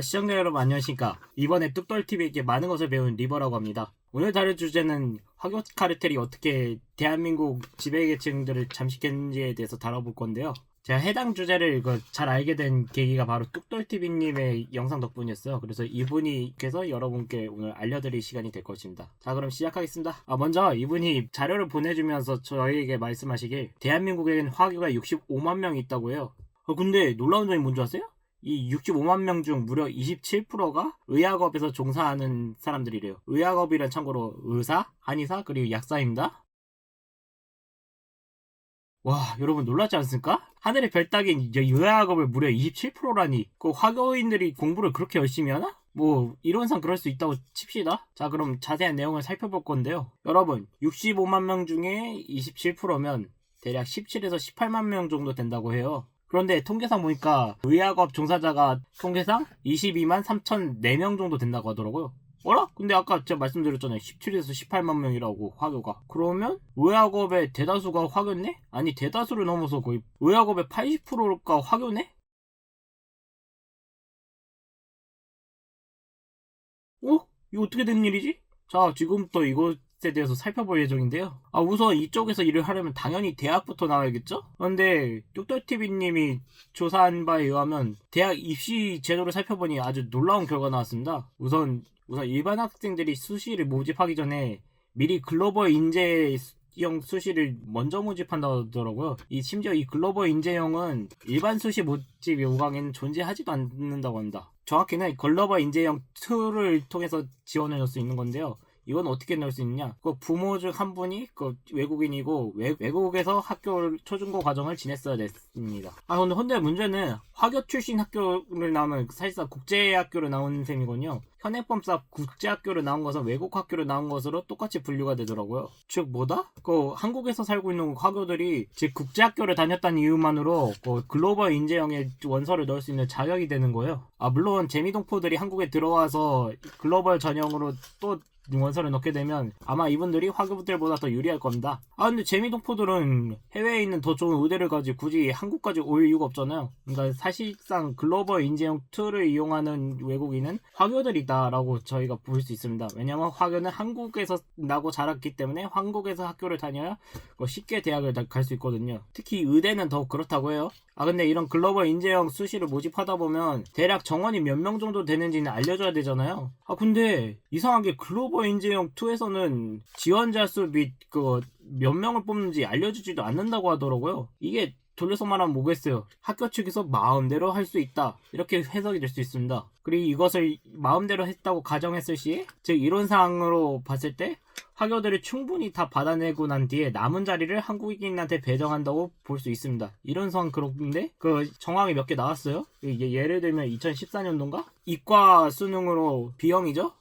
시청자 여러분 안녕하십니까. 이번에 뚝떨TV에게 많은 것을 배운 리버라고 합니다. 오늘 다룰 주제는 화교 카르텔이 어떻게 대한민국 지배계층들을 잠식했는지에 대해서 다뤄볼 건데요. 제가 해당 주제를 잘 알게 된 계기가 바로 뚝떨TV님의 영상 덕분이었어요. 그래서 이분께서 여러분께 오늘 알려드릴 시간이 될 것입니다. 자, 그럼 시작하겠습니다. 먼저 이분이 자료를 보내주면서 저희에게 말씀하시길 대한민국에는 화교가 65만 명이 있다고 해요. 근데 놀라운 점이 뭔지 아세요? 이 65만 명 중 무려 27%가 의학업에서 종사하는 사람들이래요. 의학업이란 참고로 의사, 한의사, 그리고 약사입니다. 와, 여러분 놀랐지 않습니까? 하늘의 별 따긴 이 의학업을 무려 27%라니. 그 화교인들이 공부를 그렇게 열심히 하나? 뭐 이론상 그럴 수 있다고 칩시다. 자, 그럼 자세한 내용을 살펴볼 건데요. 여러분, 65만 명 중에 27%면 대략 17에서 18만 명 정도 된다고 해요. 그런데 통계상 보니까 의학업 종사자가 통계상 22만 3,004명 정도 된다고 하더라고요. 어라? 근데 아까 제가 말씀드렸잖아요. 17에서 18만 명이라고 화교가. 그러면 의학업의 대다수가 화교네? 아니 대다수를 넘어서 거의 의학업의 80%가 화교네? 이거 어떻게 된 일이지? 자, 지금부터 이것에 대해서 살펴볼 예정인데요. 우선 이쪽에서 일을 하려면 당연히 대학부터 나와야겠죠? 그런데 뚝떨TV님이 조사한 바에 의하면 대학 입시 제도를 살펴보니 아주 놀라운 결과가 나왔습니다. 우선 일반 학생들이 수시를 모집하기 전에 미리 글로벌 인재형 수시를 먼저 모집한다고 하더라고요. 심지어 이 글로벌 인재형은 일반 수시 모집 요강에는 존재하지도 않는다고 합니다. 정확히는 글로벌 인재형 2를 통해서 지원을 넣을 수 있는 건데요. 이건 어떻게 넣을 수 있느냐? 부모 중 한 분이 외국인이고 외국에서 학교를 초중고 과정을 지냈어야 됐습니다. 근데 문제는 화교 출신 학교를 나오면 사실상 국제학교를 나온 셈이군요. 현행법상 국제학교를 나온 것은 외국 학교를 나온 것으로 똑같이 분류가 되더라고요. 즉 뭐다? 한국에서 살고 있는 화교들이 즉 국제학교를 다녔다는 이유만으로 글로벌 인재형의 원서를 넣을 수 있는 자격이 되는 거예요. 물론 재미동포들이 한국에 들어와서 글로벌 전형으로 또 원서를 넣게 되면 아마 이분들이 화교들보다 더 유리할 겁니다. 근데 재미동포들은 해외에 있는 더 좋은 의대를 가지고 굳이 한국까지 올 이유가 없잖아요. 그러니까 사실상 글로벌 인재형 2를 이용하는 외국인은 화교들이다라고 저희가 볼 수 있습니다. 왜냐하면 화교는 한국에서 나고 자랐기 때문에 한국에서 학교를 다녀야 쉽게 대학을 갈 수 있거든요. 특히 의대는 더 그렇다고 해요. 근데 이런 글로벌 인재형 수시를 모집하다 보면 대략 정원이 몇 명 정도 되는지는 알려줘야 되잖아요. 근데 이상하게 글로벌 인재형 2에서는 지원자 수 및 몇 명을 뽑는지 알려주지도 않는다고 하더라고요. 이게 돌려서 말하면 뭐겠어요? 학교 측에서 마음대로 할 수 있다. 이렇게 해석이 될 수 있습니다. 그리고 이것을 마음대로 했다고 가정했을 시에, 즉 이론상으로 봤을 때 학교들을 충분히 다 받아내고 난 뒤에 남은 자리를 한국인한테 배정한다고 볼 수 있습니다. 이론상 그런데 정황이 몇 개 나왔어요. 예를 들면 2014년도인가? 이과 수능으로 B형이죠?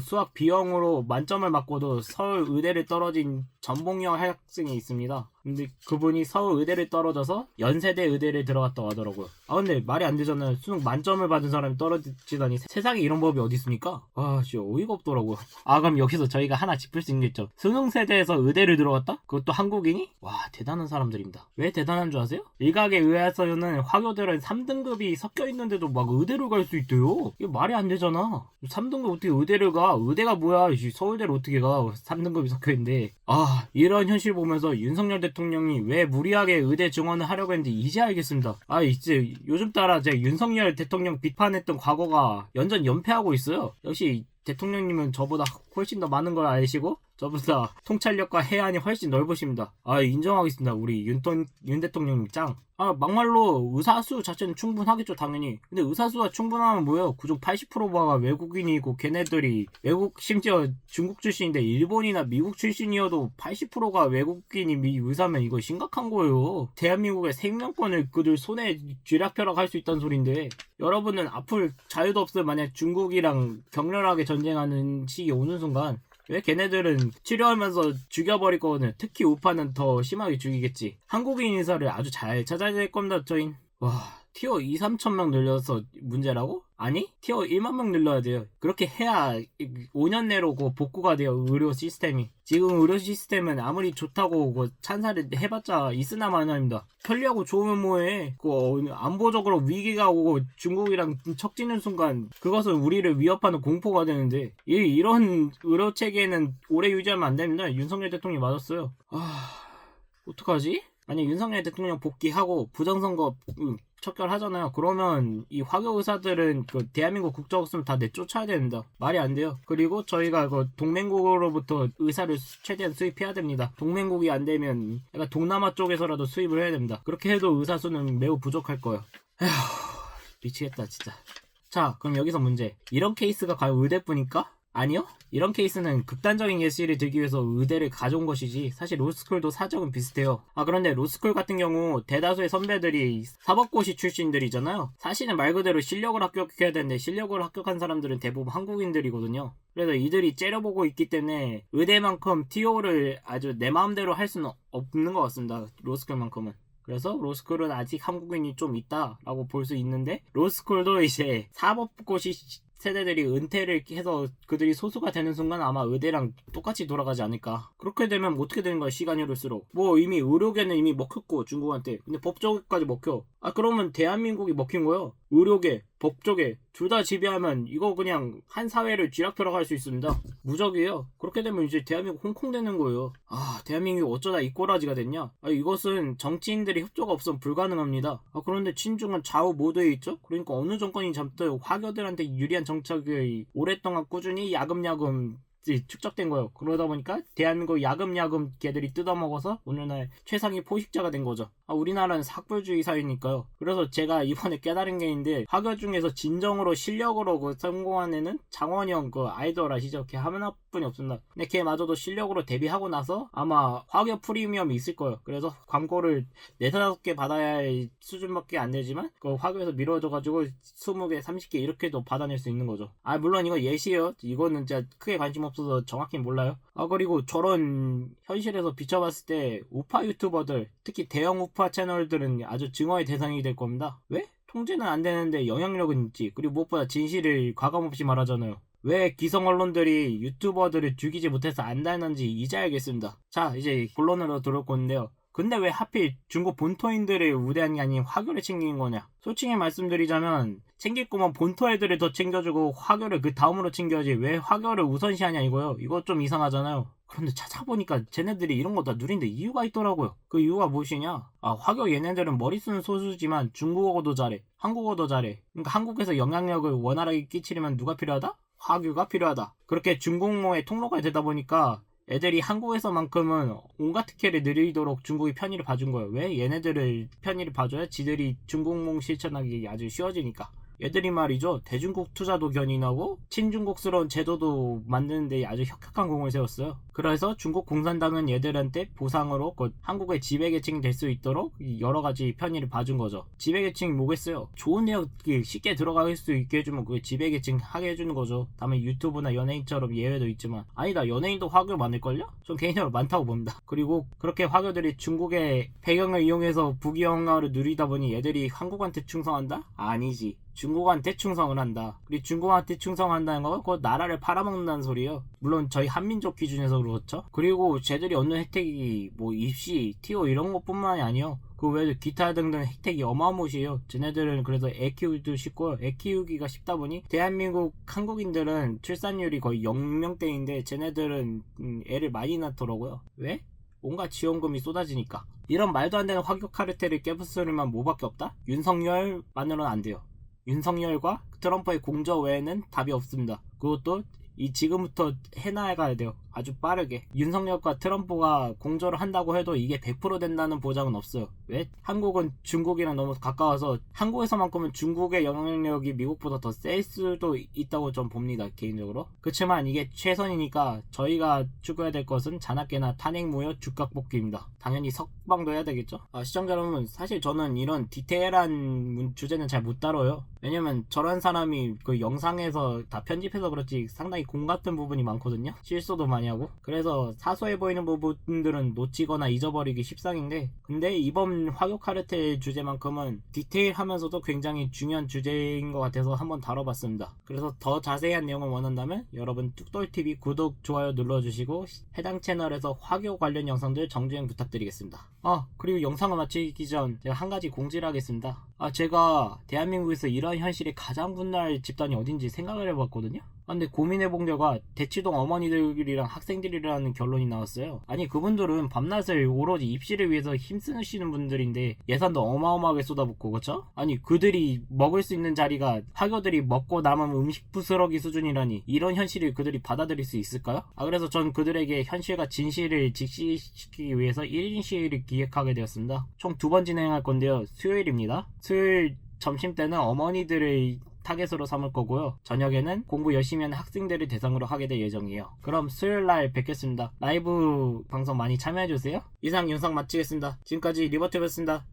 수학 B형으로 만점을 맞고도 서울 의대를 떨어진 전봉영 학생이 있습니다. 근데 그분이 서울 의대를 떨어져서 연세대 의대를 들어갔다고 하더라고요. 근데 말이 안 되잖아요. 수능 만점을 받은 사람이 떨어지다니 세상에 이런 법이 어디 있습니까? 진짜 어이가 없더라고요. 그럼 여기서 저희가 하나 짚을 수 있는 게 있죠. 수능 세대에서 의대를 들어갔다? 그것도 한국인이? 와, 대단한 사람들입니다. 왜 대단한 줄 아세요? 일각에 의해서는 화교들은 3등급이 섞여 있는데도 막 의대를 갈 수 있대요. 이게 말이 안 되잖아. 3등급 어떻게 의대를 가? 의대가 뭐야? 서울대를 어떻게 가? 3등급이 섞여 있는데. 이런 현실 보면서 윤석열 대통령이 왜 무리하게 의대 증원을 하려고 했는지 이제 알겠습니다. 이제 요즘 따라 제 윤석열 대통령 비판했던 과거가 연전 연패하고 있어요. 역시 대통령님은 저보다 훨씬 더 많은 걸 아시고 저보다 통찰력과 해안이 훨씬 넓으십니다. 인정하겠습니다. 우리 윤 대통령님 짱. 막말로 의사수 자체는 충분하겠죠, 당연히. 근데 의사수가 충분하면 뭐예요? 그중 80%가 외국인이고 걔네들이 심지어 중국 출신인데 일본이나 미국 출신이어도 80%가 외국인이 의사면 이거 심각한 거예요. 대한민국의 생명권을 그들 손에 쥐락펴락 할 수 있다는 소린데 여러분은 앞을 자유도 없을 만약 중국이랑 격렬하게 전쟁하는 시기 오는 순간 왜 걔네들은 치료하면서 죽여버릴 거거든요. 특히 우파는 더 심하게 죽이겠지. 한국인 의사를 아주 잘 찾아야 될 겁니다, 저흰. 티어 2, 3천 명 늘려서 문제라고? 아니, 티어 1만 명 늘려야 돼요. 그렇게 해야 5년 내로 복구가 돼요, 의료 시스템이. 지금 의료 시스템은 아무리 좋다고 찬사를 해봤자 있으나 마나입니다. 편리하고 좋으면 뭐해. 안보적으로 위기가 오고 중국이랑 척지는 순간 그것은 우리를 위협하는 공포가 되는데, 이런 의료 체계는 오래 유지하면 안 됩니다. 윤석열 대통령이 맞았어요. 어떡하지? 만약 윤석열 대통령 복귀하고 부정선거 척결하잖아요. 그러면 이 화교 의사들은 대한민국 국적 없으면 다 내쫓아야 됩니다. 말이 안 돼요. 그리고 저희가 동맹국으로부터 의사를 최대한 수입해야 됩니다. 동맹국이 안 되면 약간 동남아 쪽에서라도 수입을 해야 됩니다. 그렇게 해도 의사 수는 매우 부족할 거예요. 에휴, 미치겠다 진짜. 자, 그럼 여기서 문제. 이런 케이스가 과연 의대뿐일까? 아니요? 이런 케이스는 극단적인 예시를 들기 위해서 의대를 가져온 것이지 사실 로스쿨도 사정은 비슷해요. 그런데 로스쿨 같은 경우 대다수의 선배들이 사법고시 출신들이잖아요. 사실은 말 그대로 실력을 합격해야 되는데 실력을 합격한 사람들은 대부분 한국인들이거든요. 그래서 이들이 째려보고 있기 때문에 의대만큼 TO를 아주 내 마음대로 할 수는 없는 것 같습니다. 로스쿨만큼은. 그래서 로스쿨은 아직 한국인이 좀 있다라고 볼 수 있는데, 로스쿨도 이제 사법고시 세대들이 은퇴를 해서 그들이 소수가 되는 순간 아마 의대랑 똑같이 돌아가지 않을까. 그렇게 되면 어떻게 되는 거야, 시간이 흐를수록. 이미 의료계는 이미 먹혔고 중국한테. 근데 법조계까지 먹혀. 그러면 대한민국이 먹힌 거예요. 의료계, 법조계 둘 다 지배하면 이거 그냥 한 사회를 쥐락펴락 할 수 있습니다. 무적이에요. 그렇게 되면 이제 대한민국 홍콩 되는 거예요. 대한민국이 어쩌다 이 꼬라지가 됐냐. 이것은 정치인들이 협조가 없으면 불가능합니다. 그런데 친중은 좌우 모두에 있죠. 그러니까 어느 정권이 잡든 화교들한테 유리한 정책을 오랫동안 꾸준히 야금야금 축적된 거예요. 그러다 보니까 대한민국 야금야금 걔들이 뜯어먹어서 오늘날 최상위 포식자가 된 거죠. 우리나라는 삭불주의 사회니까요. 그래서 제가 이번에 깨달은 게 있는데, 화교 중에서 진정으로 실력으로 성공한 애는 장원영 아이돌 아시죠? 걔 하나뿐이 없습니다. 근데 걔마저도 실력으로 데뷔하고 나서 아마 화교 프리미엄이 있을 거예요. 그래서 광고를 4-5개 받아야 할 수준밖에 안 되지만 화교에서 미뤄져가지고 20개, 30개 이렇게도 받아낼 수 있는 거죠. 물론 이거 예시예요. 이거는 진짜 크게 관심 없어서 정확히 몰라요. 그리고 저런 현실에서 비춰봤을 때 우파 유튜버들, 특히 대형 우파 채널들은 아주 증오의 대상이 될 겁니다. 왜? 통제는 안 되는데 영향력은 있지. 그리고 무엇보다 진실을 과감없이 말하잖아요. 왜 기성 언론들이 유튜버들을 죽이지 못해서 안 다녔는지 이제 알겠습니다. 자, 이제 본론으로 들어올 건데요. 근데 왜 하필 중국 본토인들을 우대한 게 아닌 화교를 챙기는 거냐? 솔직히 말씀드리자면 챙길 거면 본토 애들을 더 챙겨주고 화교를 그 다음으로 챙겨야지 왜 화교를 우선시하냐 이거요. 이거 좀 이상하잖아요. 그런데 찾아보니까 쟤네들이 이런 거 다 누린데 이유가 있더라고요. 그 이유가 무엇이냐? 화교 얘네들은 머리 쓰는 소수지만 중국어도 잘해, 한국어도 잘해. 그러니까 한국에서 영향력을 원활하게 끼치려면 누가 필요하다? 화교가 필요하다. 그렇게 중국몽의 통로가 되다 보니까 애들이 한국에서만큼은 온갖 특혜를 누리도록 중국이 편의를 봐준 거예요. 왜? 얘네들을 편의를 봐줘야 지들이 중국몽 실천하기 아주 쉬워지니까. 얘들이 말이죠, 대중국 투자도 견인하고 친중국스러운 제도도 만드는데 아주 혁혁한 공을 세웠어요. 그래서 중국 공산당은 얘들한테 보상으로 한국의 지배계층이 될 수 있도록 여러가지 편의를 봐준 거죠. 지배계층이 뭐겠어요? 좋은 내용 쉽게 들어갈 수 있게 해주면 그게 지배계층 하게 해주는 거죠. 다음에 유튜브나 연예인처럼 예외도 있지만, 아니다, 연예인도 화교 많을걸요? 전 개인적으로 많다고 봅니다. 그리고 그렇게 화교들이 중국의 배경을 이용해서 부귀영화를 누리다 보니 얘들이 한국한테 충성한다? 아니지. 중국한테 충성을 한다. 그리고 중국한테 충성한다는 건 그 나라를 팔아먹는다는 소리예요. 물론 저희 한민족 기준에서 그렇죠. 그리고 쟤들이 얻는 혜택이 입시, 티오 이런 것뿐만이 아니에요. 그 외에도 기타 등등 혜택이 어마무시해요. 쟤네들은 그래서 애 키우기도 쉽고요. 애 키우기가 쉽다 보니 대한민국 한국인들은 출산율이 거의 0명대인데 쟤네들은 애를 많이 낳더라고요. 왜? 온갖 지원금이 쏟아지니까. 이런 말도 안 되는 화교 카르텔을 깨부수려면 뭐밖에 없다? 윤석열만으로는 안 돼요. 윤석열과 트럼프의 공저 외에는 답이 없습니다. 그것도 지금부터 해나가야 돼요. 아주 빠르게. 윤석열과 트럼프가 공조를 한다고 해도 이게 100% 된다는 보장은 없어요. 왜? 한국은 중국이랑 너무 가까워서 한국에서만큼은 중국의 영향력이 미국보다 더 셀 수도 있다고 좀 봅니다, 개인적으로. 그렇지만 이게 최선이니까 저희가 추구해야 될 것은 자나깨나 탄핵무효 주가뽑기입니다. 당연히 톡방도 해야 되겠죠? 시청자 여러분, 사실 저는 이런 디테일한 주제는 잘 못 다뤄요. 왜냐면 저런 사람이 그 영상에서 다 편집해서 그렇지 상당히 공 같은 부분이 많거든요. 실수도 많이 하고. 그래서 사소해 보이는 부분들은 놓치거나 잊어버리기 십상인데, 근데 이번 화교 카르텔 주제만큼은 디테일하면서도 굉장히 중요한 주제인 것 같아서 한번 다뤄봤습니다. 그래서 더 자세한 내용을 원한다면 여러분 뚝돌TV 구독, 좋아요 눌러주시고 해당 채널에서 화교 관련 영상들 정주행 부탁드리겠습니다. 그리고 영상을 마치기 전 제가 한 가지 공지를 하겠습니다. 제가 대한민국에서 이런 현실에 가장 분노할 집단이 어딘지 생각을 해봤거든요. 근데 고민해본 결과 대치동 어머니들이랑 학생들이라는 결론이 나왔어요. 아니, 그분들은 밤낮을 오로지 입시를 위해서 힘쓰시는 분들인데 예산도 어마어마하게 쏟아붓고, 그쵸? 아니, 그들이 먹을 수 있는 자리가 학교들이 먹고 남은 음식 부스러기 수준이라니 이런 현실을 그들이 받아들일 수 있을까요? 그래서 전 그들에게 현실과 진실을 직시시키기 위해서 1인 시위를 기획하게 되었습니다. 총 2번 진행할 건데요. 수요일입니다. 수요일 점심때는 어머니들을 타겟으로 삼을 거고요. 저녁에는 공부 열심히 하는 학생들을 대상으로 하게 될 예정이에요. 그럼 수요일날 뵙겠습니다. 라이브 방송 많이 참여해주세요. 이상 영상 마치겠습니다. 지금까지 리버트였습니다.